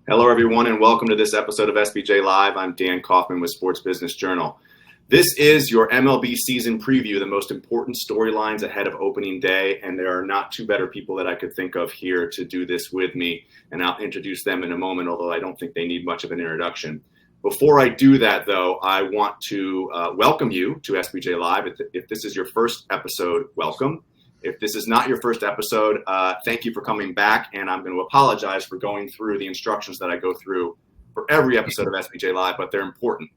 Hello, everyone, and welcome to this episode of SBJ Live. I'm Dan Kaufman with Sports Business Journal. This is your MLB season preview, the most important storylines ahead of opening day, and there are not two better people that I could think of here to do this with me, and I'll introduce them in a moment, although I don't think they need much of an introduction. Before I do that, though, I want to welcome you to SBJ Live. If this is your first episode, welcome. If this is not your first episode, thank you for coming back, and I'm going to apologize for going through the instructions that I go through for every episode of SBJ Live, but they're important,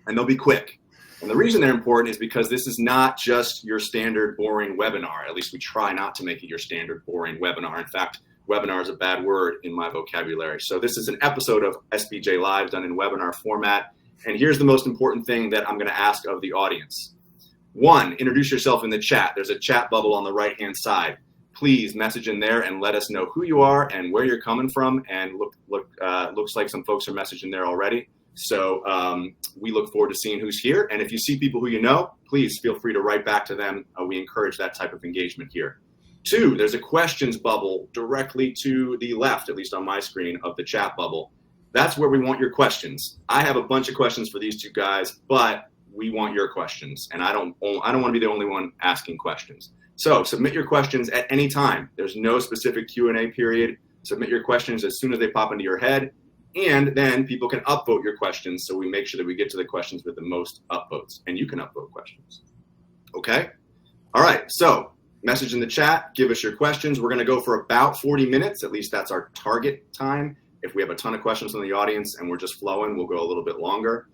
and they'll be quick. And the reason they're important is because this is not just your standard boring webinar. At least we try not to make it your standard boring webinar. In fact, webinar is a bad word in my vocabulary. So this is an episode of SBJ Live done in webinar format, and here's the most important thing that I'm going to ask of the audience. One, introduce yourself in the chat. There's a chat bubble on the right-hand side. Please message in there and let us know who you are and where you're coming from. And looks like some folks are messaging there already. So we look forward to seeing who's here. And if you see people who you know, please feel free to write back to them. We encourage that type of engagement here. Two, there's a questions bubble directly to the left, at least on my screen, of the chat bubble. That's where we want your questions. I have a bunch of questions for these two guys, but we want your questions, and I don't want to be the only one asking questions. So submit your questions at any time. There's no specific Q&A period. Submit your questions as soon as they pop into your head, and then people can upvote your questions, so we make sure that we get to the questions with the most upvotes, and you can upvote questions. Okay? All right, so message in the chat, give us your questions. We're going to go for about 40 minutes. At least that's our target time. If we have a ton of questions from the audience and we're just flowing, we'll go a little bit longer.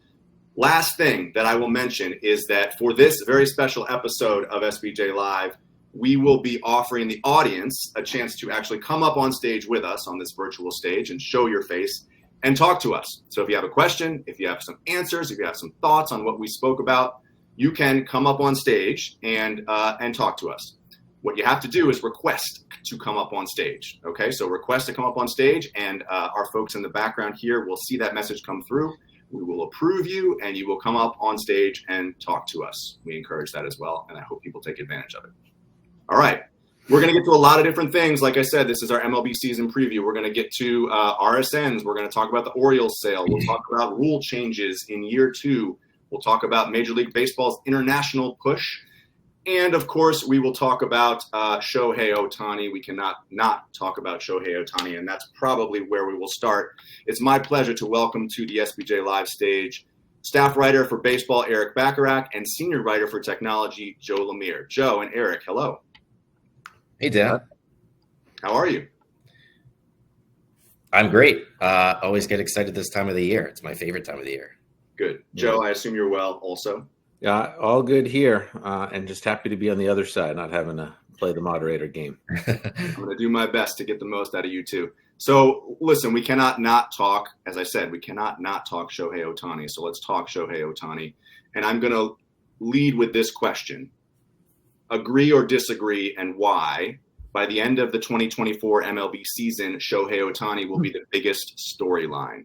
Last thing that I will mention is that for this very special episode of SBJ Live, we will be offering the audience a chance to actually come up on stage with us on this virtual stage and show your face and talk to us. So if you have a question, if you have some answers, if you have some thoughts on what we spoke about, you can come up on stage and talk to us. What you have to do is request to come up on stage. Okay, so request to come up on stage, and our folks in the background here will see that message come through. We will approve you, and you will come up on stage and talk to us. We encourage that as well, and I hope people take advantage of it. All right. We're going to get to a lot of different things. Like I said, this is our MLB season preview. We're going to get to RSNs. We're going to talk about the Orioles sale. We'll talk about rule changes in year 2. We'll talk about Major League Baseball's international push. And, of course, we will talk about Shohei Ohtani. We cannot not talk about Shohei Ohtani, and that's probably where we will start. It's my pleasure to welcome to the SBJ Live stage staff writer for baseball, Eric Bacharach, and senior writer for technology, Joe Lemire. Joe and Eric, hello. Hey, Dan. How are you? I'm great. Always get excited this time of the year. It's my favorite time of the year. Good. Joe, I assume you're well also? Yeah, all good here, and just happy to be on the other side, not having to play the moderator game. I'm going to do my best to get the most out of you two. So, listen, we cannot not talk, as I said, we cannot not talk Shohei Ohtani. So let's talk Shohei Ohtani. And I'm going to lead with this question. Agree or disagree, and why? By the end of the 2024 MLB season, Shohei Ohtani will be the biggest storyline.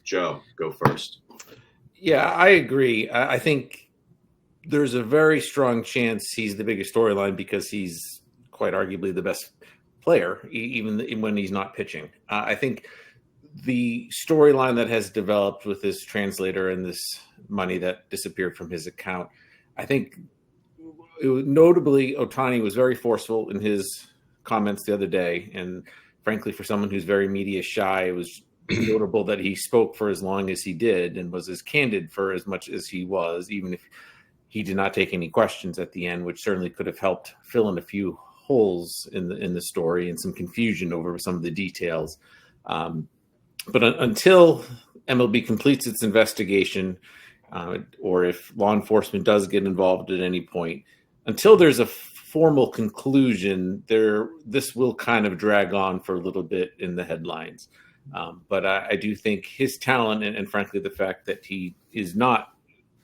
Joe, go first. Yeah, I agree. I think there's a very strong chance he's the biggest storyline because he's quite arguably the best player, even when he's not pitching. I think the storyline that has developed with this translator and this money that disappeared from his account, I think notably Ohtani was very forceful in his comments the other day. And frankly, for someone who's very media shy, it was notable that he spoke for as long as he did and was as candid for as much as he was, even if he did not take any questions at the end, which certainly could have helped fill in a few holes in the story and some confusion over some of the details. But until MLB completes its investigation, or if law enforcement does get involved at any point, until there's a formal conclusion, this will kind of drag on for a little bit in the headlines. But I do think his talent and frankly, the fact that he is not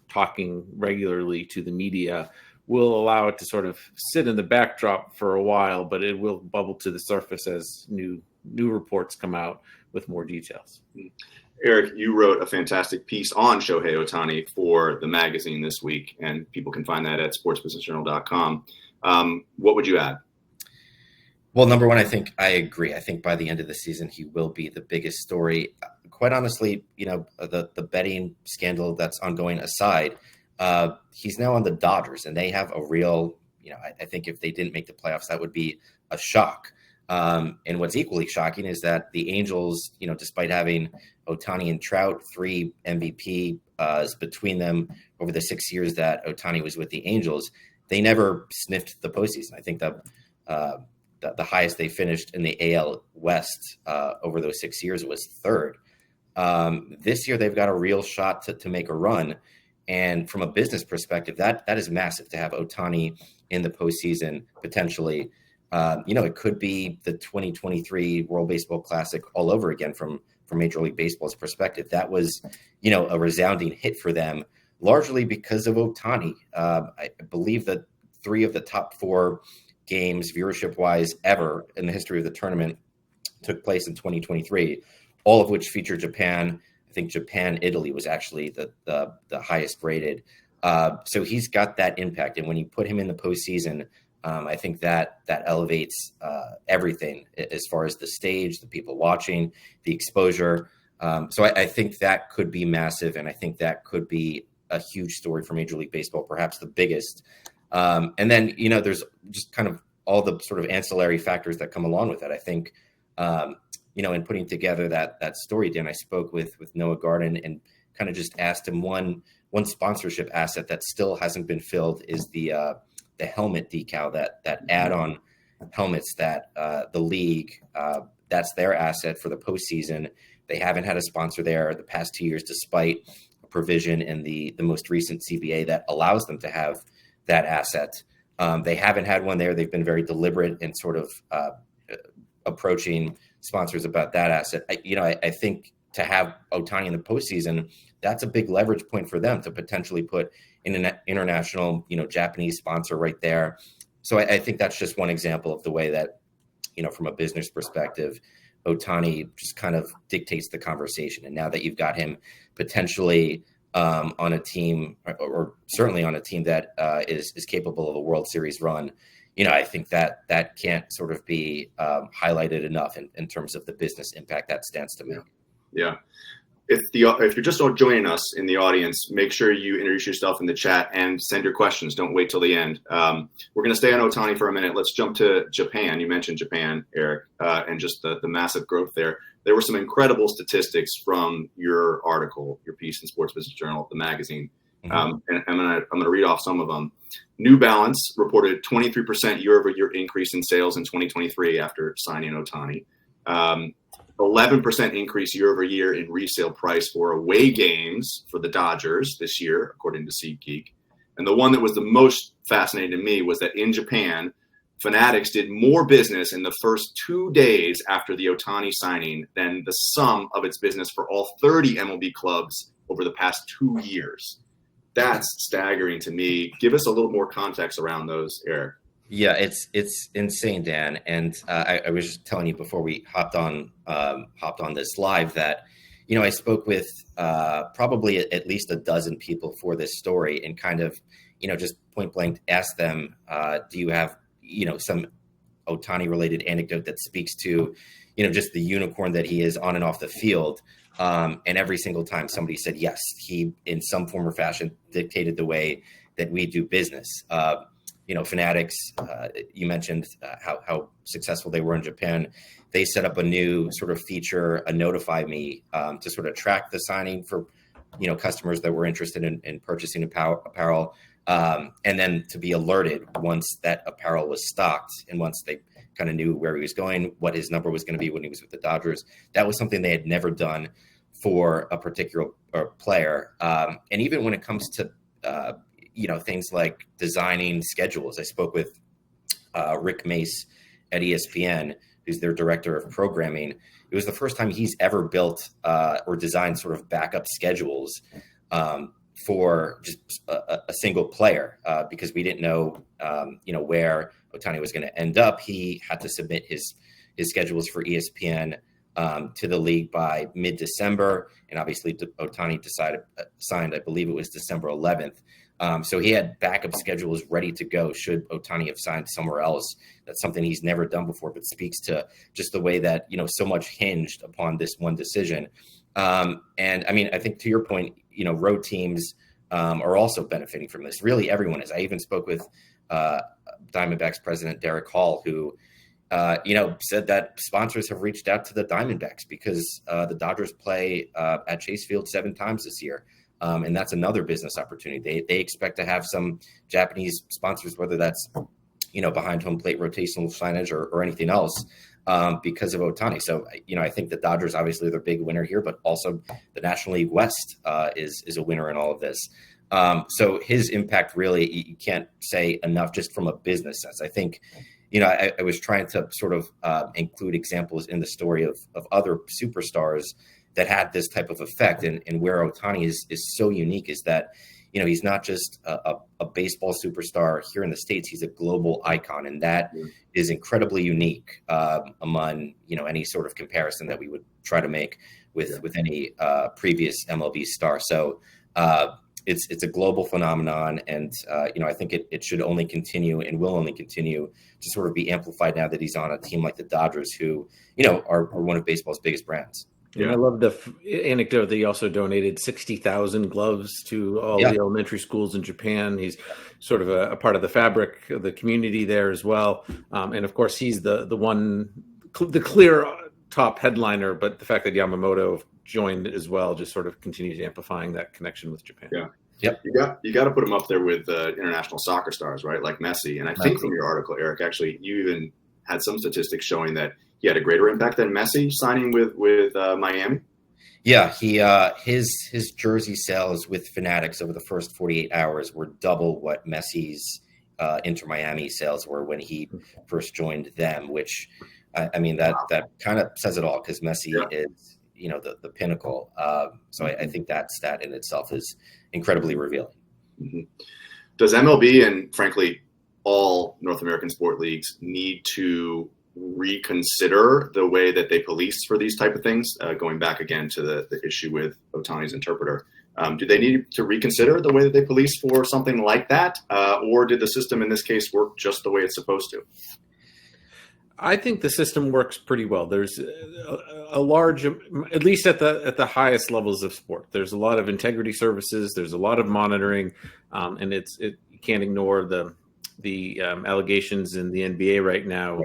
talking regularly to the media will allow it to sort of sit in the backdrop for a while, but it will bubble to the surface as new reports come out with more details. Eric, you wrote a fantastic piece on Shohei Ohtani for the magazine this week, and people can find that at sportsbusinessjournal.com. What would you add? Well, number one, I think I agree. I think by the end of the season, he will be the biggest story. Quite honestly, the betting scandal that's ongoing aside, he's now on the Dodgers, and they have a real, I think if they didn't make the playoffs, that would be a shock. And what's equally shocking is that the Angels, despite having Ohtani and Trout, 3 MVP between them over the 6 years that Ohtani was with the Angels, they never sniffed the postseason. I think that the highest they finished in the AL West over those 6 years was 3rd. This year, they've got a real shot to make a run. And from a business perspective, that is massive to have Ohtani in the postseason potentially. It could be the 2023 World Baseball Classic all over again from Major League Baseball's perspective. That was, a resounding hit for them, largely because of Ohtani. I believe that 3 of the top 4 games viewership-wise ever in the history of the tournament took place in 2023, all of which featured Japan. I think Japan-Italy was actually the highest rated. So he's got that impact. And when you put him in the postseason, I think that elevates everything as far as the stage, the people watching, the exposure. So I think that could be massive. And I think that could be a huge story for Major League Baseball, perhaps the biggest. And then, there's just kind of all the sort of ancillary factors that come along with it. I think, in putting together that story, Dan, I spoke with Noah Garden and kind of just asked him one sponsorship asset that still hasn't been filled is the helmet decal, that add-on helmets that the league, that's their asset for the postseason. They haven't had a sponsor there the past 2 years, despite a provision in the most recent CBA that allows them to have that asset. They haven't had one there. They've been very deliberate in sort of approaching sponsors about that asset. I think to have Ohtani in the postseason, that's a big leverage point for them to potentially put in an international, Japanese sponsor right there. So I think that's just one example of the way that, from a business perspective, Ohtani just kind of dictates the conversation. And now that you've got him potentially on a team, or certainly on a team that is capable of a World Series run, I think that can't sort of be highlighted enough in terms of the business impact that stands to make. Yeah. If you're just joining us in the audience, make sure you introduce yourself in the chat and send your questions. Don't wait till the end. We're going to stay on Ohtani for a minute. Let's jump to Japan. You mentioned Japan, Eric, and just the massive growth there. There were some incredible statistics from your article, your piece in Sports Business Journal, the magazine. And I'm gonna read off some of them. New Balance reported 23% year-over-year increase in sales in 2023 after signing Ohtani. 11% increase year-over-year in resale price for away games for the Dodgers this year, according to SeatGeek. And the one that was the most fascinating to me was that in Japan, Fanatics did more business in the first 2 days after the Ohtani signing than the sum of its business for all 30 MLB clubs over the past 2 years. That's staggering to me. Give us a little more context around those, Eric. Yeah, it's insane, Dan. And I was just telling you before we hopped on this live that, I spoke with probably at least a dozen people for this story and kind of, just point blank asked them, do you have, some Ohtani related anecdote that speaks to, just the unicorn that he is on and off the field. And every single time somebody said, yes, he in some form or fashion dictated the way that we do business. Fanatics, you mentioned how successful they were in Japan. They set up a new sort of feature, a Notify Me, to sort of track the signing for, customers that were interested in purchasing apparel. And then to be alerted once that apparel was stocked and once they kind of knew where he was going, what his number was going to be when he was with the Dodgers. That was something they had never done for a particular player. And even when it comes to, things like designing schedules, I spoke with Rick Mace at ESPN, who's their director of programming. It was the first time he's ever built or designed sort of backup schedules for just a single player because we didn't know, where Ohtani was going to end up. He had to submit his schedules for ESPN to the league by mid-December, and obviously Ohtani signed, I believe it was December 11th. So he had backup schedules ready to go should Ohtani have signed somewhere else. That's something he's never done before, but speaks to just the way that, so much hinged upon this one decision. And I mean, I think to your point, road teams are also benefiting from this. Really, everyone is. I even spoke with Diamondbacks president Derek Hall, who said that sponsors have reached out to the Diamondbacks because the Dodgers play at Chase Field 7 times this year. And that's another business opportunity. They expect to have some Japanese sponsors, whether that's, behind home plate rotational signage or anything else, because of Ohtani. So, I think the Dodgers obviously are the big winner here, but also the National League West is a winner in all of this. So his impact really, you can't say enough just from a business sense. I think, I was trying to sort of include examples in the story of other superstars that had this type of effect. And where Ohtani is so unique is that, he's not just a baseball superstar here in the States, he's a global icon. And that is incredibly unique among, any sort of comparison that we would try to make with any previous MLB star. So it's a global phenomenon. And, I think it should only continue and will only continue to sort of be amplified now that he's on a team like the Dodgers, who, are one of baseball's biggest brands. Yeah. And I love the anecdote that he also donated 60,000 gloves to all the elementary schools in Japan. He's sort of a part of the fabric of the community there as well. And of course, he's the clear top headliner, but the fact that Yamamoto joined as well just sort of continues amplifying that connection with Japan. Yeah. Yep. You got to put him up there with international soccer stars, right? Like Messi. And I think from your article, Eric, actually, you even had some statistics showing that he had a greater impact than Messi signing with Miami. Yeah, his jersey sales with Fanatics over the first 48 hours were double what Messi's Inter Miami sales were when he first joined them. Which, I mean, that kind of says it all, because Messi is the pinnacle. So I think that stat in itself is incredibly revealing. Mm-hmm. Does MLB and frankly all North American sport leagues need to reconsider the way that they police for these type of things? Going back again to the issue with Ohtani's interpreter, do they need to reconsider the way that they police for something like that, or did the system in this case work just the way it's supposed to? I think the system works pretty well. There's a large, at least at the highest levels of sport, there's a lot of integrity services. There's a lot of monitoring, and you can't ignore the allegations in the NBA right now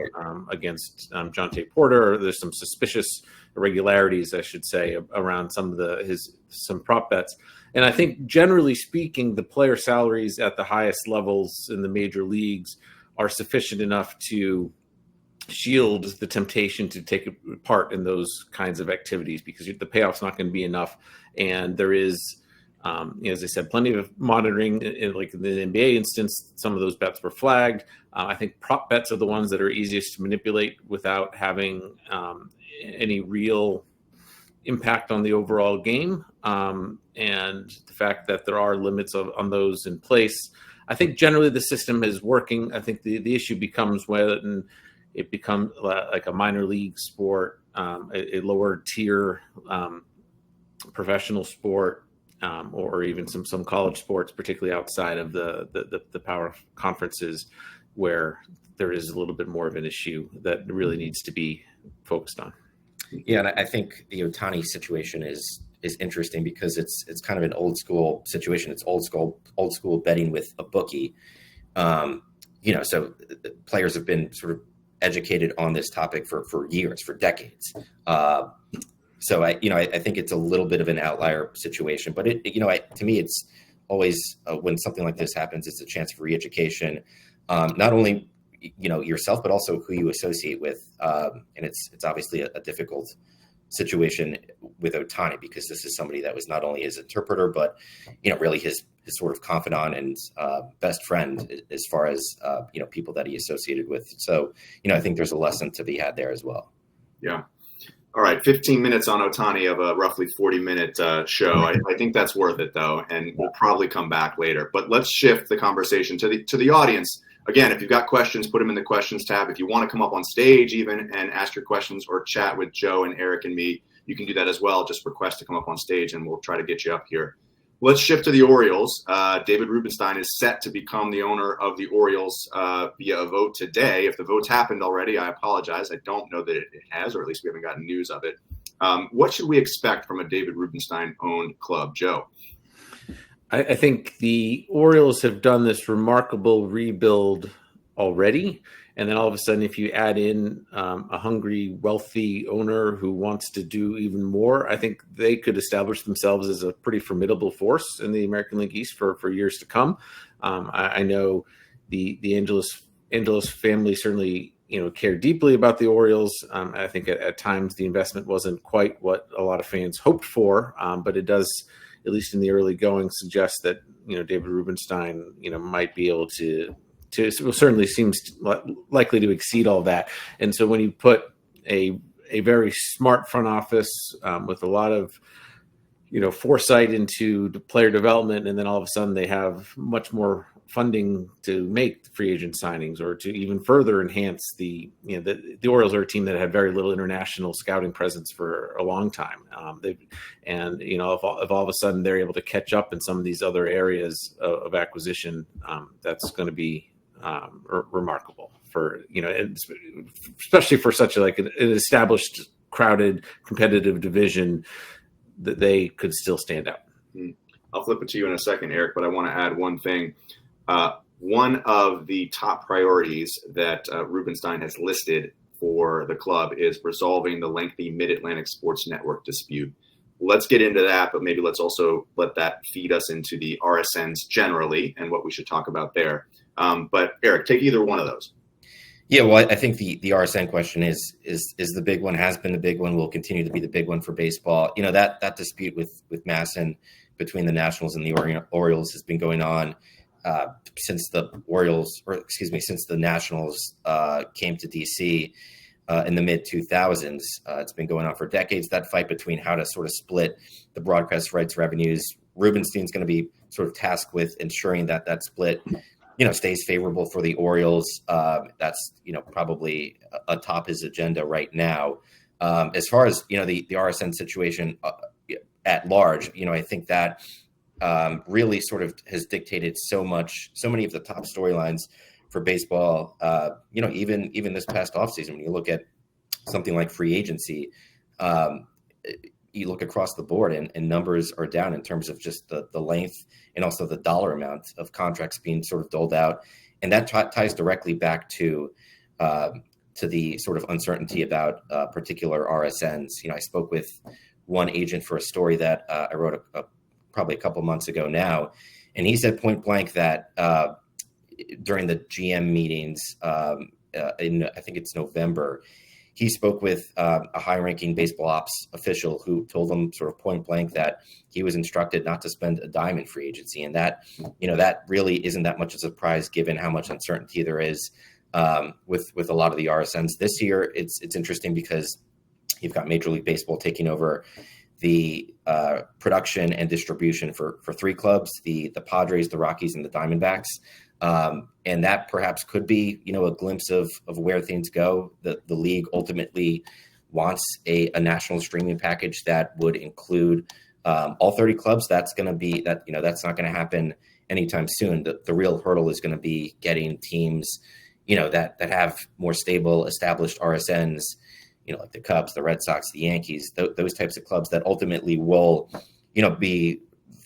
against Jonte Porter. There's some suspicious irregularities, I should say, around some of some prop bets. And I think generally speaking, the player salaries at the highest levels in the major leagues are sufficient enough to shield the temptation to take part in those kinds of activities, because the payoff's not going to be enough. And there is, as I said, plenty of monitoring. Like in the NBA instance, some of those bets were flagged. I think prop bets are the ones that are easiest to manipulate without having any real impact on the overall game. And the fact that there are limits on those in place, I think generally the system is working. I think the issue becomes when it becomes like a minor league sport, a lower tier professional sport, or even some college sports, particularly outside of the power conferences, where there is a little bit more of an issue that really needs to be focused on. Yeah, and I think the Ohtani situation is interesting because it's kind of an old school situation. It's old school betting with a bookie. So players have been sort of educated on this topic for years, for decades. So I think it's a little bit of an outlier situation, but to me, it's always when something like this happens, it's a chance for re-education, not only yourself, but also who you associate with. And it's obviously a difficult situation with Ohtani, because this is somebody that was not only his interpreter, but really his sort of confidant and best friend as far as people that he associated with. So I think there's a lesson to be had there as well. Yeah. All right, 15 minutes on Ohtani of a roughly 40-minute show. I think that's worth it, though, and we'll probably come back later. But let's shift the conversation to the audience. Again, if you've got questions, put them in the questions tab. If you want to come up on stage even and ask your questions or chat with Joe and Eric and me, you can do that as well. Just request to come up on stage, and we'll try to get you up here. Let's shift to the Orioles. David Rubenstein is set to become the owner of the Orioles via a vote today. If the vote's happened already, I apologize. I don't know that it has, or at least we haven't gotten news of it. What should we expect from a David Rubenstein-owned club, Joe? I think the Orioles have done this remarkable rebuild already. And then all of a sudden, if you add in a hungry, wealthy owner who wants to do even more, I think they could establish themselves as a pretty formidable force in the American League East for years to come. I know the Angelos family certainly care deeply about the Orioles. I think at times the investment wasn't quite what a lot of fans hoped for, but it does, at least in the early going, suggest that David Rubenstein might be able to certainly seems likely to exceed all that. And so when you put a very smart front office with a lot of foresight into the player development, and then all of a sudden they have much more funding to make free agent signings or to even further enhance the Orioles are a team that had very little international scouting presence for a long time. If all of a sudden they're able to catch up in some of these other areas of acquisition, that's going to be remarkable for especially for such an established, crowded, competitive division, that they could still stand out. I'll flip it to you in a second, Eric, but I want to add one thing. One of the top priorities that Rubenstein has listed for the club is resolving the lengthy Mid-Atlantic Sports Network dispute. Let's get into that, but maybe let's also let that feed us into the RSNs generally and what we should talk about there. But Eric, take either one of those. Yeah, well, I think the RSN question is the big one, has been the big one, will continue to be the big one for baseball. That dispute with Masson between the Nationals and the Orioles has been going on since the Nationals came to DC in the mid-2000s. It's been going on for decades, that fight between how to sort of split the broadcast rights revenues. Rubenstein's going to be sort of tasked with ensuring that split stays favorable for the Orioles. That's, probably atop his agenda right now. As far as, the RSN situation at large, I think that really sort of has dictated so many of the top storylines for baseball, even this past offseason. When you look at something like free agency, you look across the board and numbers are down in terms of just the length and also the dollar amount of contracts being sort of doled out. And that ties directly back to the sort of uncertainty about particular RSNs. I spoke with one agent for a story that I wrote probably a couple months ago now. And he said point blank that during the GM meetings in, I think it's November, he spoke with a high-ranking baseball ops official who told him sort of point blank that he was instructed not to spend a dime in free agency. And that, that really isn't that much of a surprise given how much uncertainty there is with a lot of the RSNs. This year, it's interesting because you've got Major League Baseball taking over the production and distribution for three clubs, the Padres, the Rockies, and the Diamondbacks. And that perhaps could be, a glimpse of where things go. The league ultimately wants a national streaming package that would include all 30 clubs. That's going to be that, that's not going to happen anytime soon. The real hurdle is going to be getting teams, that have more stable, established RSNs, like the Cubs, the Red Sox, the Yankees, those types of clubs that ultimately will, be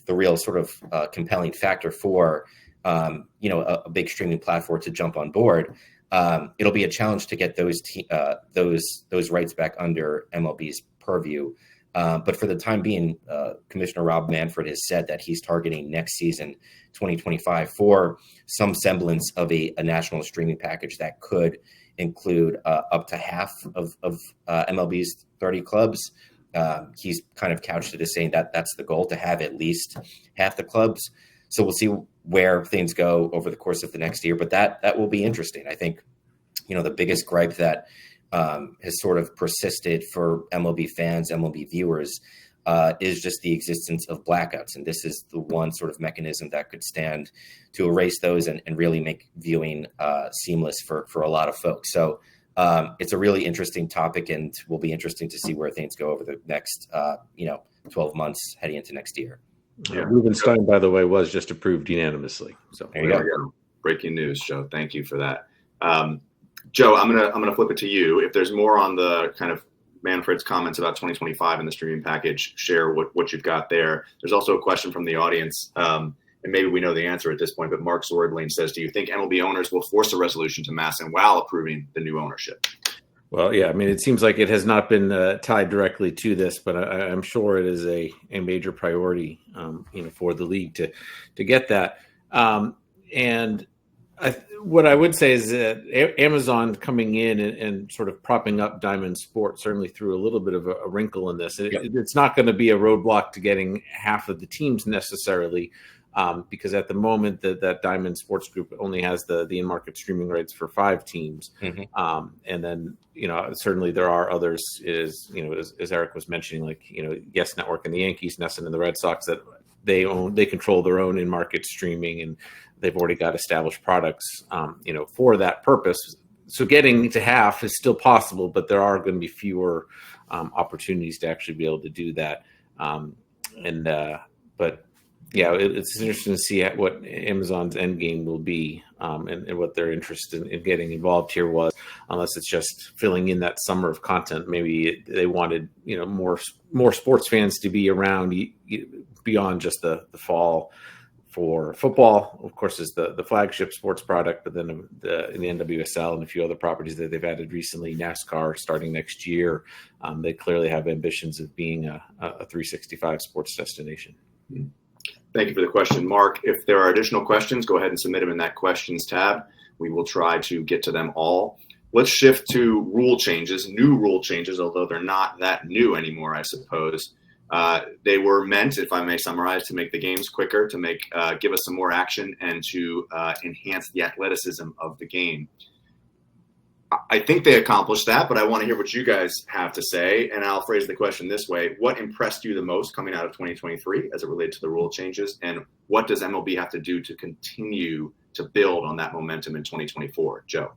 the real sort of compelling factor for a big streaming platform to jump on board. It'll be a challenge to get those rights back under MLB's purview. But for the time being, Commissioner Rob Manfred has said that he's targeting next season, 2025, for some semblance of a national streaming package that could include up to half of MLB's 30 clubs. He's kind of couched it as saying that that's the goal, to have at least half the clubs. So we'll see where things go over the course of the next year, but that will be interesting. I think, the biggest gripe that has sort of persisted for MLB fans, MLB viewers, is just the existence of blackouts. And this is the one sort of mechanism that could stand to erase those and really make viewing seamless for a lot of folks. So it's a really interesting topic, and will be interesting to see where things go over the next, 12 months heading into next year. Yeah. Rubenstein, by the way, was just approved unanimously. So There you go. Breaking news, Joe. Thank you for that. Joe, I'm gonna flip it to you. If there's more on the kind of Manfred's comments about 2025 and the streaming package, share what you've got there. There's also a question from the audience, and maybe we know the answer at this point, but Mark Swordlane says, do you think MLB owners will force a resolution to MASN while approving the new ownership? Well, yeah, I mean, it seems like it has not been tied directly to this, but I'm sure it is a major priority, for the league to get that. And what I would say is that Amazon coming in and sort of propping up Diamond Sports certainly threw a little bit of a wrinkle in this. It's not going to be a roadblock to getting half of the teams necessarily, because at the moment that Diamond Sports Group only has the in-market streaming rights for 5 teams. Mm-hmm. And then, certainly there are others, as Eric was mentioning, like, Yes Network and the Yankees, NESN and the Red Sox, that they control their own in-market streaming, and they've already got established products, for that purpose. So getting to half is still possible, but there are going to be fewer opportunities to actually be able to do that. But yeah, it's interesting to see what Amazon's end game will be, and what their interest in getting involved here was, unless it's just filling in that summer of content. Maybe they wanted, more sports fans to be around beyond just the fall. For football, of course, is the flagship sports product, but then in the NWSL and a few other properties that they've added recently, NASCAR starting next year, they clearly have ambitions of being a 365 sports destination. Thank you for the question, Mark. If there are additional questions, go ahead and submit them in that questions tab. We will try to get to them all. Let's shift to new rule changes, although they're not that new anymore, I suppose. They were meant, if I may summarize, to make the games quicker, to give us some more action, and to enhance the athleticism of the game. I think they accomplished that, but I want to hear what you guys have to say, and I'll phrase the question this way. What impressed you the most coming out of 2023 as it relates to the rule changes, and what does MLB have to do to continue to build on that momentum in 2024? Joe?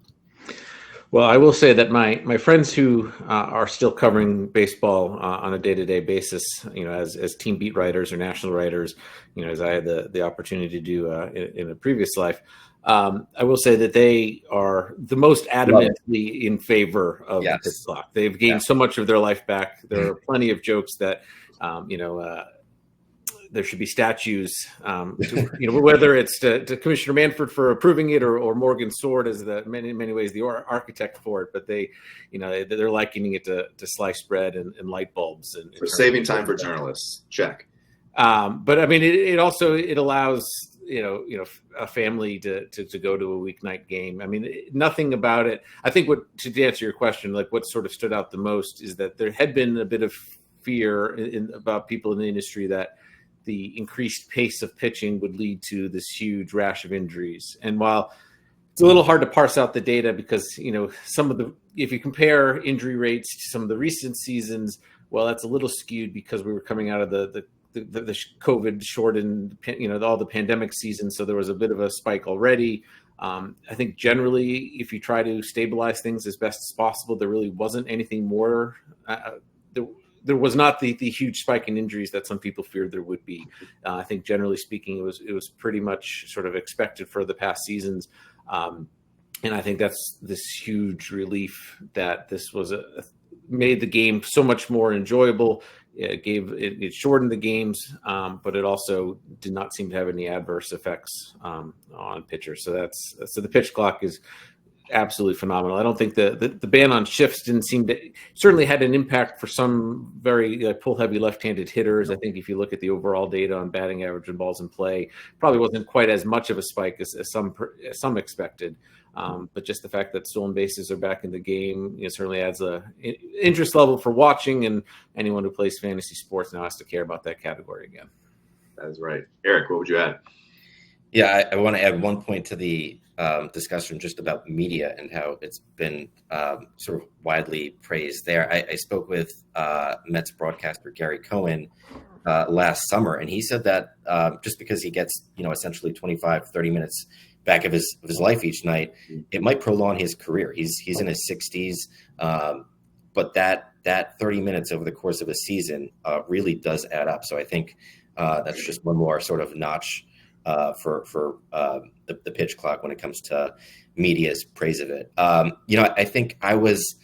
Well, I will say that my friends who are still covering baseball on a day-to-day basis, as team beat writers or national writers, as I had the opportunity to do in a previous life, I will say that they are the most adamantly in favor of the pitch clock. They've gained so much of their life back. There are plenty of jokes that, there should be statues, whether it's to Commissioner Manfred for approving it, or Morgan Sword as in many ways the architect for it. But they're likening it to sliced bread and light bulbs. And for saving time for journalists. Check. But I mean, it also allows a family to go to a weeknight game. I mean, nothing about it. I think to answer your question, like what sort of stood out the most is that there had been a bit of fear about people in the industry that the increased pace of pitching would lead to this huge rash of injuries. And while it's a little hard to parse out the data because, if you compare injury rates to some of the recent seasons, well, that's a little skewed because we were coming out of the COVID shortened, all the pandemic seasons. So there was a bit of a spike already. I think generally, if you try to stabilize things as best as possible, there really wasn't anything more. There was not the huge spike in injuries that some people feared there would be. I think generally speaking, it was pretty much sort of expected for the past seasons. And I think that's this huge relief that this was made the game so much more enjoyable. It shortened the games, but it also did not seem to have any adverse effects on pitchers. So the pitch clock is absolutely phenomenal. I don't think the ban on shifts certainly had an impact for some very pull heavy left-handed hitters. I think if you look at the overall data on batting average and balls in play, probably wasn't quite as much of a spike as some expected. But just the fact that stolen bases are back in the game, certainly adds a interest level for watching, and anyone who plays fantasy sports now has to care about that category again. That's right. Eric, what would you add? Yeah, I want to add one point to the discussion just about media and how it's been sort of widely praised there. I spoke with Mets broadcaster Gary Cohen last summer, and he said that just because he gets, essentially 25, 30 minutes back of his life each night, it might prolong his career. He's in his 60s, but that 30 minutes over the course of a season really does add up. So I think That's just one more sort of notch for the pitch clock when it comes to media's praise of it. I think I was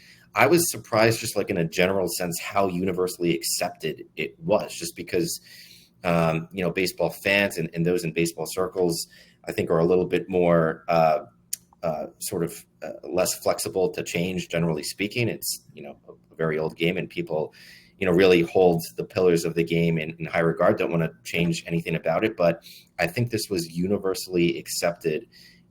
surprised, just like in a general sense, how universally accepted it was, just because baseball fans and those in baseball circles, I think, are a little bit more less flexible to change, generally speaking. It's, a very old game, and people, really hold the pillars of the game in high regard, don't want to change anything about it. But I think this was universally accepted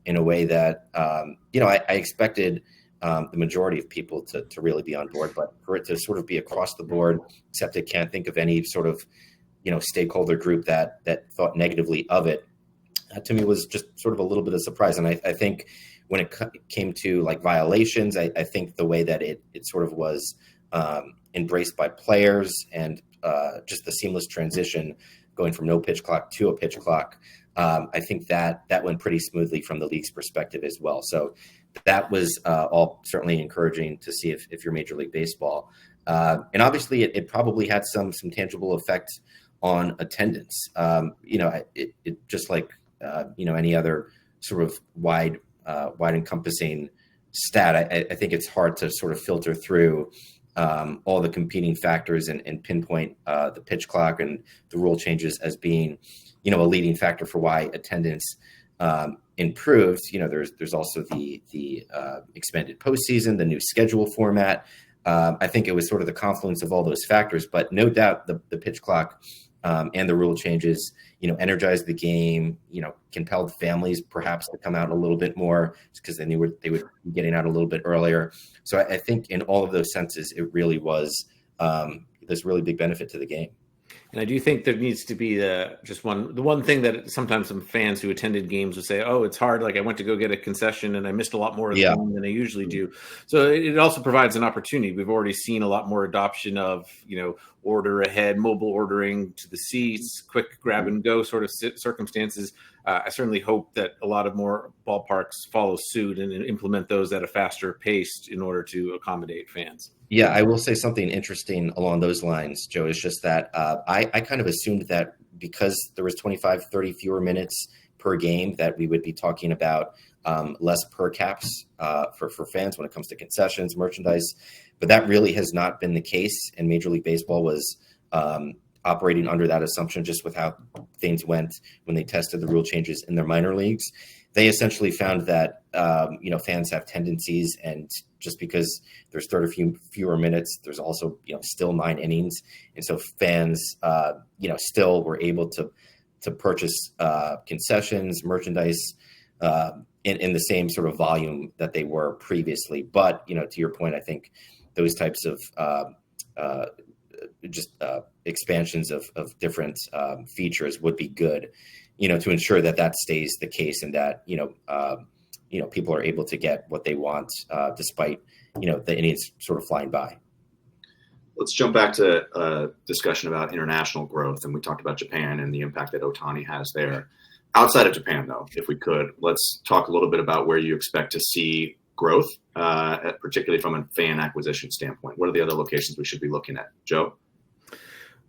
in a way that, I expected the majority of people to really be on board, but for it to sort of be across the board accepted, can't think of any sort of, stakeholder group that thought negatively of it. That to me was just sort of a little bit of surprise. And I think when it came to like violations, I think the way that it sort of was embraced by players, and just the seamless transition going from no pitch clock to a pitch clock, I think that went pretty smoothly from the league's perspective as well. So that was all certainly encouraging to see if you're Major League Baseball. And obviously it probably had some tangible effect on attendance. It just like, any other sort of wide encompassing stat, I think it's hard to sort of filter through all the competing factors and pinpoint the pitch clock and the rule changes as being, a leading factor for why attendance improved. There's also the expanded postseason, the new schedule format. I think it was sort of the confluence of all those factors, but no doubt the pitch clock and the rule changes, energized the game, compelled families perhaps to come out a little bit more because they knew they would be getting out a little bit earlier. So I think in all of those senses, it really was this really big benefit to the game. And I do think there needs to be the one thing that sometimes some fans who attended games would say, oh, it's hard. Like I went to go get a concession and I missed a lot more of the game than I usually do. So it also provides an opportunity. We've already seen a lot more adoption of, order ahead, mobile ordering to the seats, quick grab and go sort of circumstances. I certainly hope that a lot of more ballparks follow suit and implement those at a faster pace in order to accommodate fans. Yeah, I will say something interesting along those lines, Joe, is just that I kind of assumed that because there was 25, 30 fewer minutes per game, that we would be talking about less per caps for fans when it comes to concessions, merchandise. But that really has not been the case. And Major League Baseball was operating under that assumption just with how things went when they tested the rule changes in their minor leagues. They essentially found that, fans have tendencies, and just because there's 30 fewer minutes, there's also, still 9 innings. And so fans, still were able to purchase concessions, merchandise in the same sort of volume that they were previously. But, to your point, I think those types of expansions of different features would be good, to ensure that stays the case, and that, people are able to get what they want despite, the innings sort of flying by. Let's jump back to a discussion about international growth. And we talked about Japan and the impact that Ohtani has there. Outside of Japan, though, if we could, let's talk a little bit about where you expect to see growth, particularly from a fan acquisition standpoint. What are the other locations we should be looking at? Joe?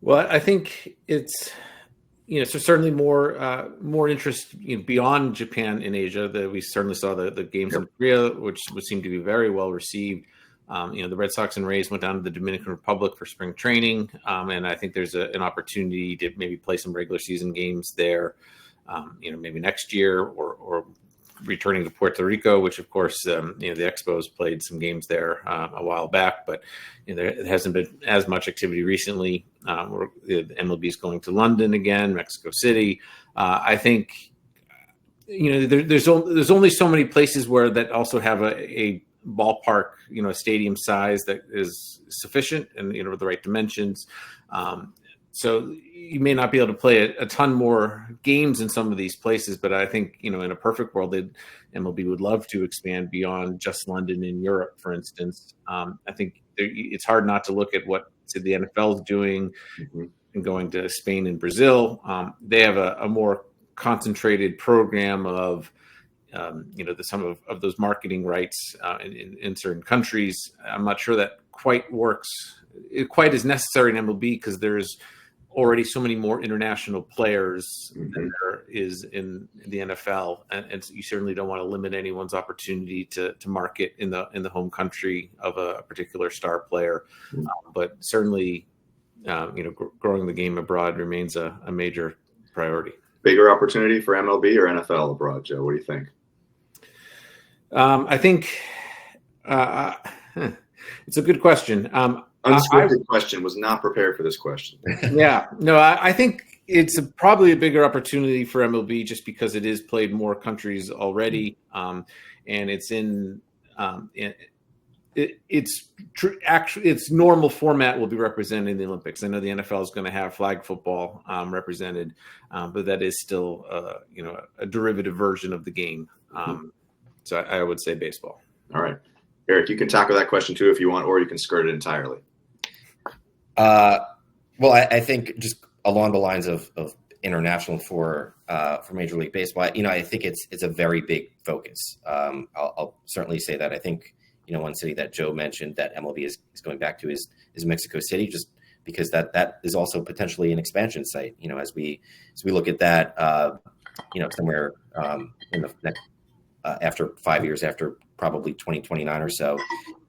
Well, I think it's, so certainly more interest beyond Japan in Asia. That we certainly saw the games in Korea, which would seem to be very well received. The Red Sox and Rays went down to the Dominican Republic for spring training, and I think there's an opportunity to maybe play some regular season games there. Maybe next year, or returning to Puerto Rico, which of course, the Expos played some games there a while back, but there hasn't been as much activity recently. The MLB is going to London again, Mexico City. I think, there's only so many places where that also have a ballpark, a stadium size that is sufficient and, with the right dimensions. So you may not be able to play a ton more games in some of these places, but I think, in a perfect world, MLB would love to expand beyond just London in Europe, for instance. I think it's hard not to look at what the NFL is doing and going to Spain and Brazil. They have a more concentrated program of, some of those marketing rights in certain countries. I'm not sure that quite works, quite as necessary in MLB, because there's already so many more international players Mhm. than there is in the NFL, and you certainly don't want to limit anyone's opportunity to market in the home country of a particular star player. Mhm. But certainly, growing the game abroad remains a major priority. Bigger opportunity for MLB or NFL abroad, Joe? What do you think? I think it's a good question. Unscripted question. Was not prepared for this question. I think it's probably a bigger opportunity for MLB just because it is played more countries already, and it's in its normal format will be represented in the Olympics. I know the NFL is going to have flag football represented, but that is still a derivative version of the game. So I would say baseball. All right, Eric, you can tackle that question too if you want, or you can skirt it entirely. Well, I think just along the lines of international for Major League Baseball, I think it's a very big focus. I'll certainly say that. I think one city that Joe mentioned that MLB is going back to is Mexico City, just because that is also potentially an expansion site. As we look at that, somewhere in the next, after 5 years, after probably 2029 or so.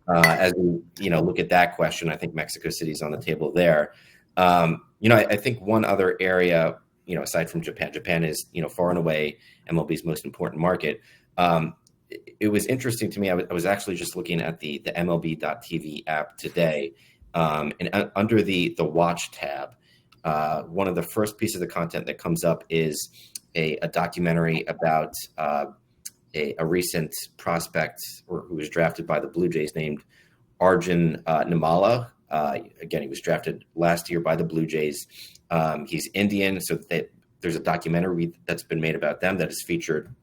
As we look at that question, I think Mexico City is on the table there. I think one other area, aside from Japan is far and away MLB's most important market. It was interesting to me. I was actually just looking at the MLB.TV app today, and under the Watch tab, one of the first pieces of content that comes up is a documentary about a recent prospect who was drafted by the Blue Jays named Arjun Nimala. Again, he was drafted last year by the Blue Jays. He's Indian, so there's a documentary that's been made about them that is featured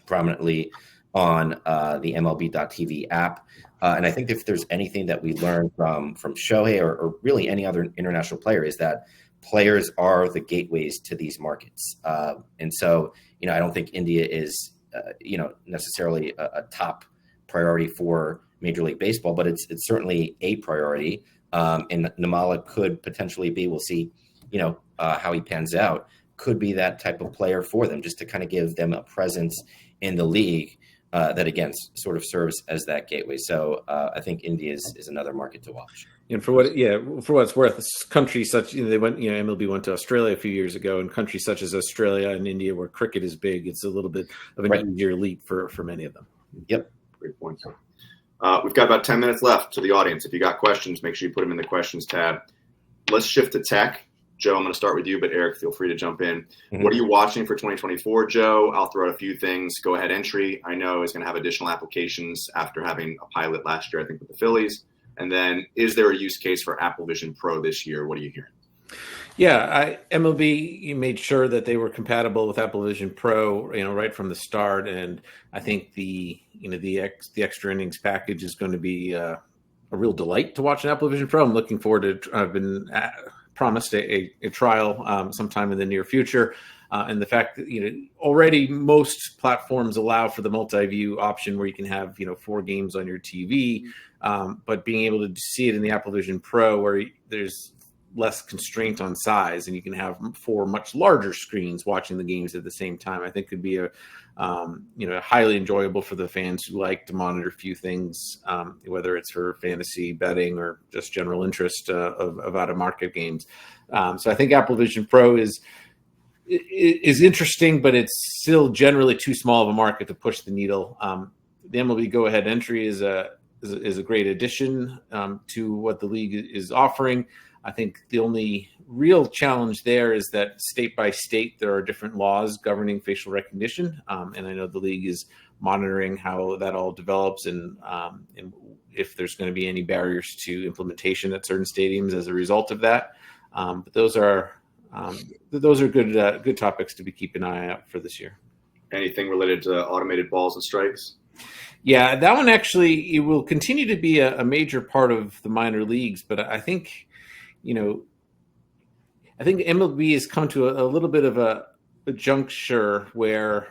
prominently on the MLB.TV app. And I think if there's anything that we learn from Shohei or really any other international player is that players are the gateways to these markets. And so, I don't think India is necessarily a top priority for Major League Baseball, but it's certainly a priority. And Nimala could potentially be, we'll see, how he pans out, could be that type of player for them, just to kind of give them a presence in the league that, again, sort of serves as that gateway. So I think India is another market to watch. And for what it's worth, countries such they went, MLB went to Australia a few years ago, and countries such as Australia and India, where cricket is big, it's a little bit of an easier leap for many of them. Yep, great point. We've got about 10 minutes left to the audience. If you got questions, make sure you put them in the questions tab. Let's shift to tech. Joe, I'm going to start with you, but Eric, feel free to jump in. Mm-hmm. What are you watching for 2024, Joe? I'll throw out a few things. Go Ahead Entry, I know, is going to have additional applications after having a pilot last year, I think, with the Phillies. And then is there a use case for Apple Vision Pro this year? What are you hearing? Yeah, MLB made sure that they were compatible with Apple Vision Pro, right from the start. And I think the extra innings package is going to be a real delight to watch an Apple Vision Pro. I'm looking forward to. I've been promised a trial sometime in the near future. And the fact that, already most platforms allow for the multi-view option where you can have, 4 games on your TV, but being able to see it in the Apple Vision Pro where there's less constraint on size and you can have 4 much larger screens watching the games at the same time, I think could be highly enjoyable for the fans who like to monitor a few things, whether it's for fantasy betting or just general interest of out-of-market games. So I think Apple Vision Pro is interesting, but it's still generally too small of a market to push the needle. The MLB Go Ahead Entry is a great addition to what the league is offering. I think the only real challenge there is that state by state, there are different laws governing facial recognition. And I know the league is monitoring how that all develops and if there's going to be any barriers to implementation at certain stadiums as a result of that. But those are good topics to be keeping an eye out for this year. Anything related to automated balls and strikes? Yeah, that one actually, it will continue to be a major part of the minor leagues, but I think, MLB has come to a little bit of a juncture where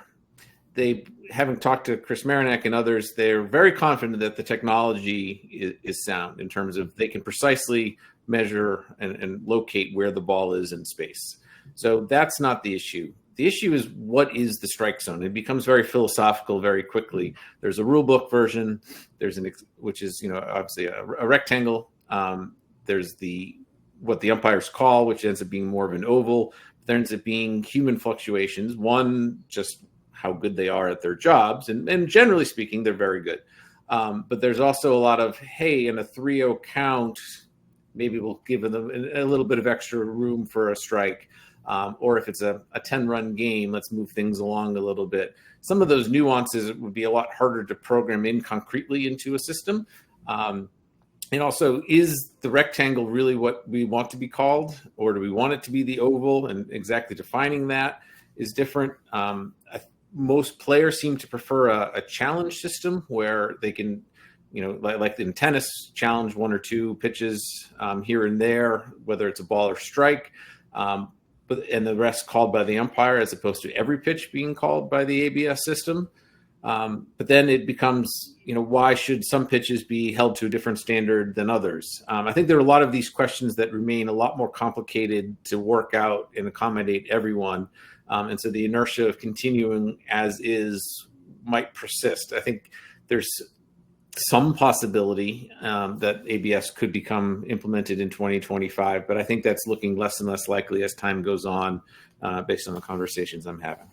they, having talked to Chris Marinak and others, they're very confident that the technology is sound in terms of they can precisely measure and locate where the ball is in space. So that's not the issue. The issue is, what is the strike zone? It becomes very philosophical very quickly. There's a rule book version. There's which is, obviously a rectangle. There's what the umpires call, which ends up being more of an oval. There ends up being human fluctuations. One, just how good they are at their jobs. And generally speaking, they're very good. But there's also a lot of, hey, in a 3-0 count, maybe we'll give them a little bit of extra room for a strike. Or if it's a 10-run game, let's move things along a little bit. Some of those nuances would be a lot harder to program in concretely into a system. And also, is the rectangle really what we want to be called, or do we want it to be the oval? And exactly defining that is different. Most players seem to prefer a challenge system where they can, like in tennis, challenge 1 or 2 pitches here and there, whether it's a ball or strike, and the rest called by the umpire, as opposed to every pitch being called by the ABS system. But then it becomes, why should some pitches be held to a different standard than others? I think there are a lot of these questions that remain a lot more complicated to work out and accommodate everyone. And so the inertia of continuing as is might persist. I think there's some possibility that ABS could become implemented in 2025, but I think that's looking less and less likely as time goes on, based on the conversations I'm having.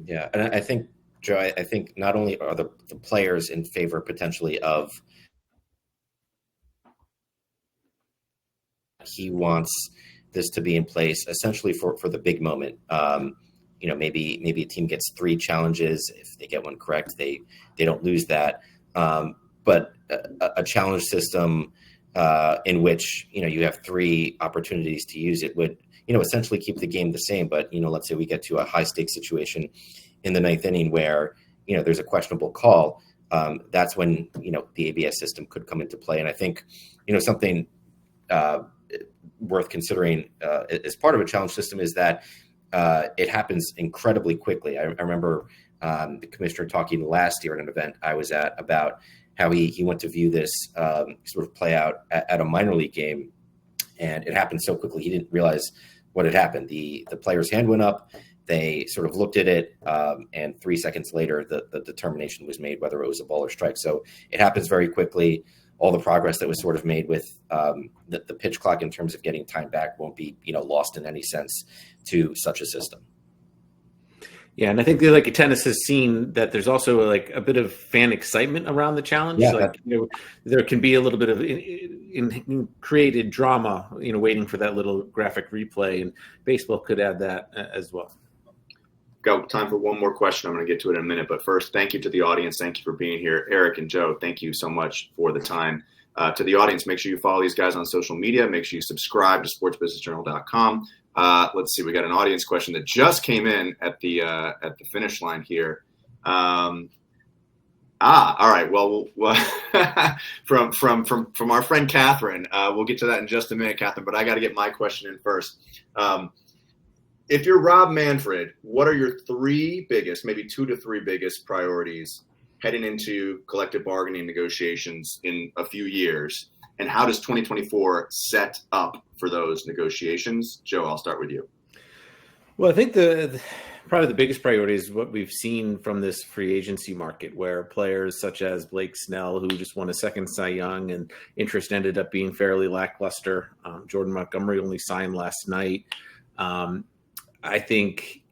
Yeah, and I think, Joe, I think not only are the players in favor potentially of, he wants this to be in place essentially for the big moment. Maybe a team gets 3 challenges. If they get one correct, they don't lose that. But a challenge system in which, you have 3 opportunities to use it would, essentially keep the game the same. But, let's say we get to a high stakes situation in the 9th inning where, there's a questionable call. That's when, the ABS system could come into play. And I think, something worth considering as part of a challenge system is that it happens incredibly quickly. I remember the commissioner talking last year at an event I was at about how he went to view this sort of play out at a minor league game, and it happened so quickly he didn't realize what had happened. The player's hand went up, they sort of looked at it, and 3 seconds later the determination was made whether it was a ball or strike. So it happens very quickly. All the progress that was sort of made with the pitch clock in terms of getting time back won't be lost in any sense to such a system. Yeah, and I think like tennis has seen that there's also like a bit of fan excitement around the challenge. Yeah, there can be a little bit of in created drama, waiting for that little graphic replay, and baseball could add that as well. Got time for one more question. I'm going to get to it in a minute, but first, thank you to the audience. Thank you for being here. Eric and Joe, thank you so much for the time. To the audience, make sure you follow these guys on social media. Make sure you subscribe to sportsbusinessjournal.com. Let's see. We got an audience question that just came in at the finish line here. All right. Well, from our friend Catherine, we'll get to that in just a minute, Catherine. But I got to get my question in first. If you're Rob Manfred, what are your 3 biggest, maybe 2 to 3 biggest priorities heading into collective bargaining negotiations in a few years? And how does 2024 set up for those negotiations? Joe, I'll start with you. Well, I think probably the biggest priority is what we've seen from this free agency market, where players such as Blake Snell, who just won a second Cy Young, and interest ended up being fairly lackluster. Jordan Montgomery only signed last night. I think,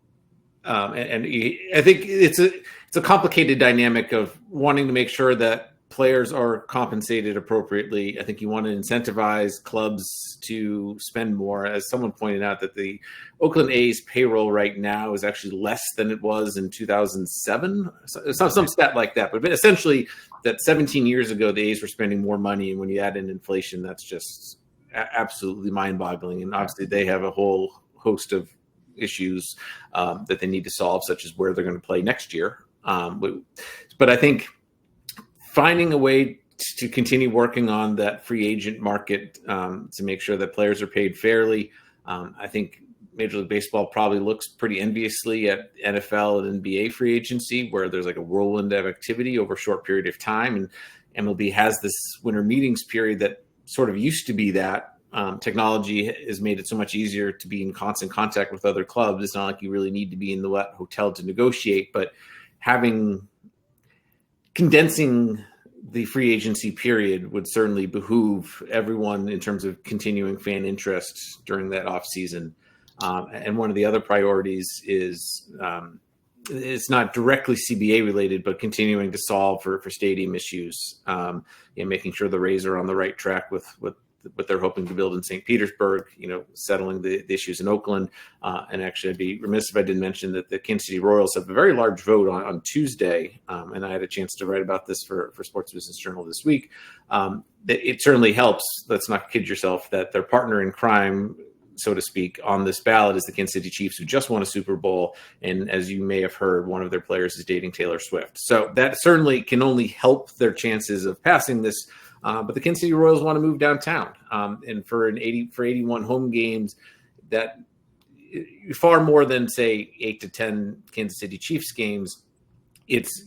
I think it's a complicated dynamic of wanting to make sure that players are compensated appropriately. I think you want to incentivize clubs to spend more. As someone pointed out, that the Oakland A's payroll right now is actually less than it was in 2007. So it's not some stat like that, but essentially that 17 years ago, the A's were spending more money. And when you add in inflation, that's just absolutely mind-boggling. And obviously they have a whole host of issues that they need to solve, such as where they're going to play next year. But I think finding a way to continue working on that free agent market to make sure that players are paid fairly. I think Major League Baseball probably looks pretty enviously at NFL and NBA free agency, where there's like a whirlwind of activity over a short period of time. And MLB has this winter meetings period that sort of used to be that. Technology has made it so much easier to be in constant contact with other clubs. It's not like you really need to be in the hotel to negotiate, but condensing the free agency period would certainly behoove everyone in terms of continuing fan interest during that off season. And one of the other priorities is it's not directly CBA related, but continuing to solve for stadium issues, making sure the Rays are on the right track with what they're hoping to build in St. Petersburg, settling the issues in Oakland. And actually, I'd be remiss if I didn't mention that the Kansas City Royals have a very large vote on Tuesday. And I had a chance to write about this for Sports Business Journal this week. That it certainly helps, let's not kid yourself, that their partner in crime, so to speak, on this ballot is the Kansas City Chiefs, who just won a Super Bowl. And as you may have heard, one of their players is dating Taylor Swift. So that certainly can only help their chances of passing this. But the Kansas City Royals want to move downtown, and for 81 home games, that far more than say 8 to 10 Kansas City Chiefs games. It's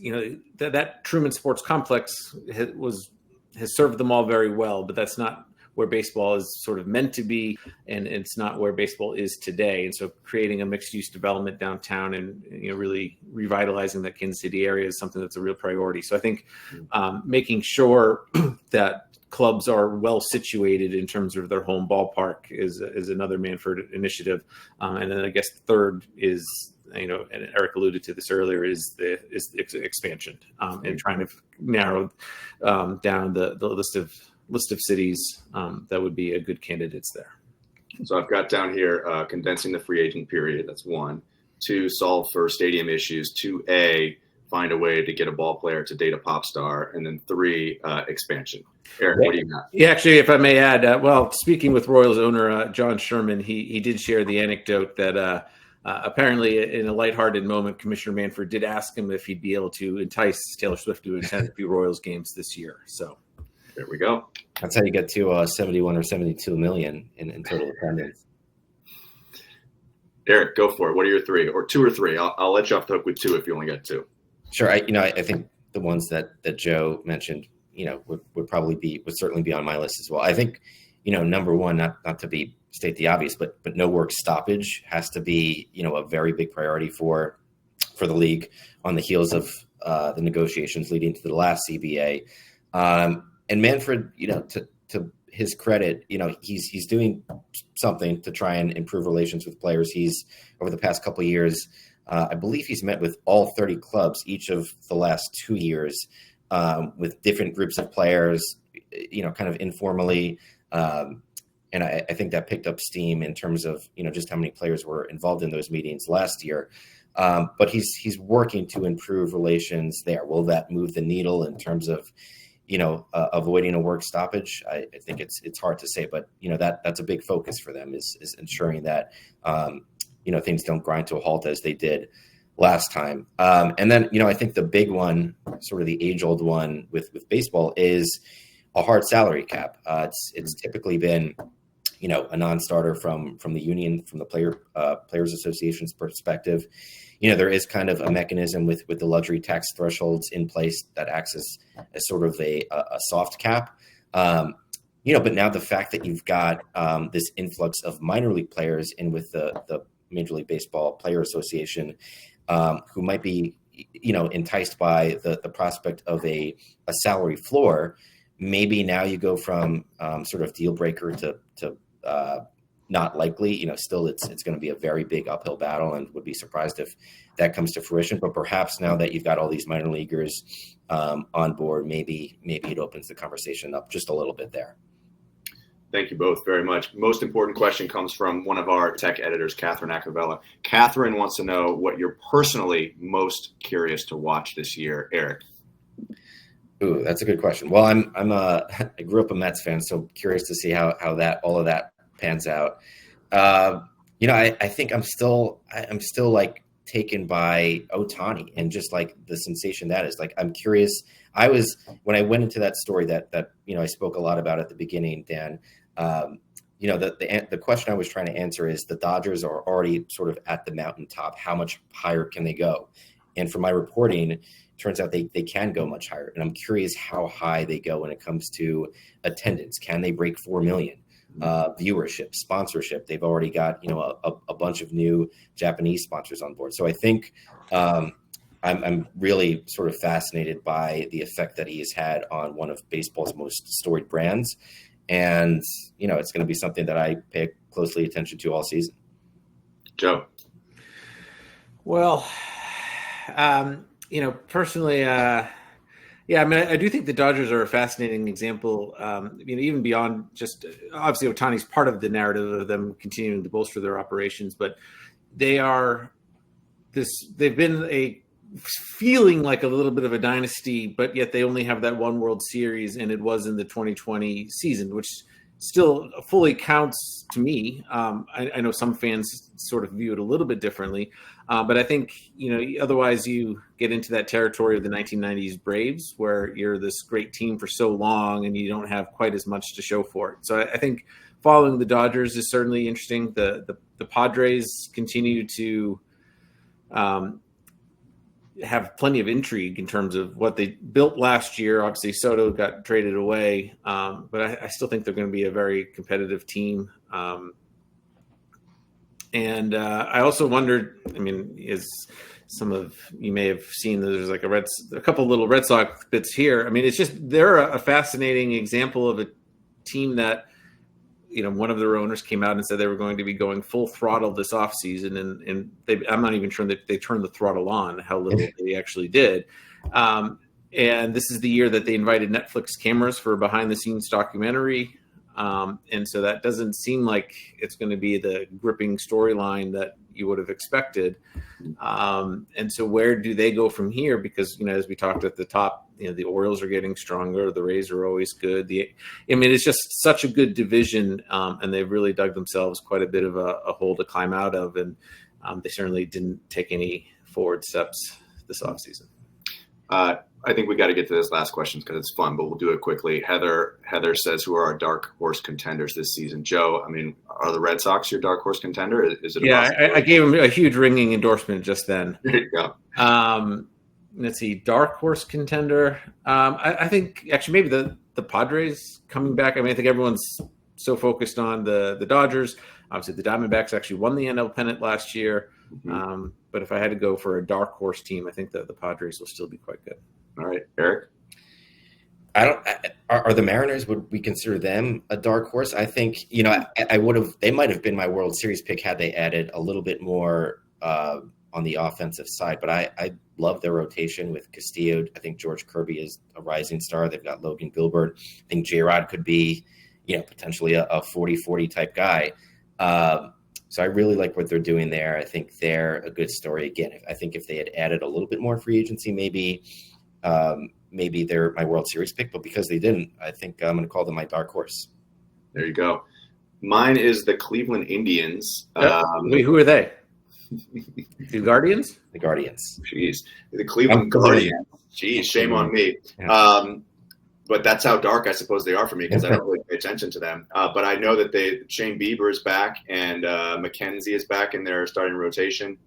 that Truman Sports Complex has served them all very well, but that's not where baseball is sort of meant to be, and it's not where baseball is today. And so creating a mixed-use development downtown and really revitalizing that Kansas City area is something that's a real priority. So I think making sure that clubs are well situated in terms of their home ballpark is another Manfred initiative. And then I guess the third is, and Eric alluded to this earlier, is the expansion and trying to narrow down the list of cities that would be a good candidates there. So I've got down here condensing the free agent period. That's 1. 2, solve for stadium issues. 2A, find a way to get a ball player to date a pop star. And then 3, expansion. Eric, what do you got? Yeah, actually, if I may add, speaking with Royals owner John Sherman, he did share the anecdote that apparently in a lighthearted moment, Commissioner Manfred did ask him if he'd be able to entice Taylor Swift to attend a few Royals games this year. So there we go. That's how you get to 71 or 72 million in total attendance. Eric, go for it. What are your 3, or 2 or 3? I'll let you off the hook with 2 if you only get 2. Sure. I think the ones that Joe mentioned, would certainly be on my list as well. I think, number one, not to state the obvious, but no work stoppage has to be, a very big priority for the league on the heels of the negotiations leading to the last CBA. And Manfred, to his credit, he's doing something to try and improve relations with players. He's, over the past couple of years, I believe he's met with all 30 clubs each of the last 2 years, with different groups of players, kind of informally. And I think that picked up steam in terms of, just how many players were involved in those meetings last year. But he's working to improve relations there. Will that move the needle in terms of, avoiding a work stoppage? I think it's hard to say, but that's a big focus for them is ensuring that things don't grind to a halt as they did last time. And then I think the big one, sort of the age-old one with baseball, is a hard salary cap. It's typically been a non-starter from the union, from the Players Association's perspective. There is kind of a mechanism with the luxury tax thresholds in place that acts as sort of a soft cap. But now the fact that you've got this influx of minor league players in with the Major League Baseball Player Association, who might be, enticed by the prospect of a salary floor, maybe now you go from sort of deal breaker to not likely. Still it's going to be a very big uphill battle, and would be surprised if that comes to fruition. But perhaps now that you've got all these minor leaguers on board, maybe it opens the conversation up just a little bit there. Thank you both very much. Most important question comes from one of our tech editors, Catherine Acavella. Catherine wants to know what you're personally most curious to watch this year. Eric. Ooh, that's a good question. Well, I grew up a Mets fan, so curious to see how all of that pans out. I think I'm still like taken by Ohtani and just like the sensation that is. Like, I'm curious. When I went into that story that I spoke a lot about at the beginning, Dan, the question I was trying to answer is the Dodgers are already sort of at the mountaintop. How much higher can they go? And from my reporting, it turns out they can go much higher. And I'm curious how high they go when it comes to attendance. Can they break 4 million? Viewership, sponsorship. They've already got, a bunch of new Japanese sponsors on board. So I think I'm really sort of fascinated by the effect that he has had on one of baseball's most storied brands. And, it's going to be something that I pay closely attention to all season. Joe. Well, personally, yeah, I mean, I do think the Dodgers are a fascinating example, even beyond just obviously Ohtani's part of the narrative of them continuing to bolster their operations, but they've been feeling like a little bit of a dynasty, but yet they only have that one World Series, and it was in the 2020 season, which still fully counts to me. I know some fans sort of view it a little bit differently, but I think, otherwise you get into that territory of the 1990s Braves, where you're this great team for so long and you don't have quite as much to show for it. So I think following the Dodgers is certainly interesting. The Padres continue to have plenty of intrigue in terms of what they built last year. Obviously, Soto got traded away, but I still think they're going to be a very competitive team. And I also wondered, as some of you may have seen, there's like a couple little Red Sox bits here. I mean, it's just they're a fascinating example of a team that, one of their owners came out and said they were going to be going full throttle this offseason, and I'm not even sure that they turned the throttle on, how little they actually did. And this is the year that they invited Netflix cameras for a behind-the-scenes documentary. And so that doesn't seem like it's going to be the gripping storyline that you would have expected. And so where do they go from here? Because, as we talked at the top, the Orioles are getting stronger. The Rays are always good. It's just such a good division. And they've really dug themselves quite a bit of a hole to climb out of. And they certainly didn't take any forward steps this offseason. I think we got to get to this last question because it's fun, but we'll do it quickly. Heather says, who are our dark horse contenders this season? Joe, are the Red Sox your dark horse contender? Is it? I gave him a huge ringing endorsement just then. There you go. Let's see, dark horse contender. I think actually maybe the Padres coming back. I think everyone's so focused on the Dodgers. Obviously, the Diamondbacks actually won the NL pennant last year. Mm-hmm. But if I had to go for a dark horse team, I think that the Padres will still be quite good. All right, Eric. Are the Mariners, would we consider them a dark horse? I think, they might have been my World Series pick had they added a little bit more on the offensive side. But I love their rotation with Castillo. I think George Kirby is a rising star. They've got Logan Gilbert. I think J-Rod could be, potentially a 40-40 type guy. So I really like what they're doing there. I think they're a good story. Again, I think if they had added a little bit more free agency, maybe they're my World Series pick. But because they didn't, I think I'm going to call them my dark horse. There you go. Mine is the Cleveland Indians. Wait, who are they? The Guardians? The Guardians. Jeez. The Cleveland Guardians. Jeez, shame on me. Yeah. But that's how dark I suppose they are for me because I don't really pay attention to them. But I know that Shane Bieber is back and McKenzie is back in their starting rotation.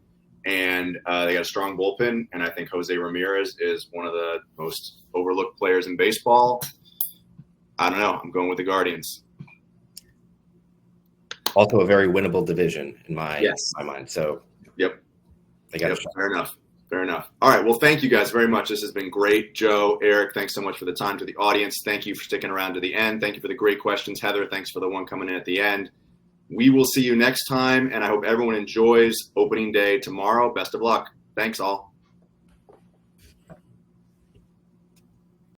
And they got a strong bullpen. And I think Jose Ramirez is one of the most overlooked players in baseball. I don't know. I'm going with the Guardians. Also a very winnable division in my mind. So, yep. They got Fair enough. All right. Well, thank you guys very much. This has been great. Joe, Eric, thanks so much for the time. To the audience, thank you for sticking around to the end. Thank you for the great questions. Heather, thanks for the one coming in at the end. We will see you next time, and I hope everyone enjoys opening day tomorrow. Best of luck. Thanks, all.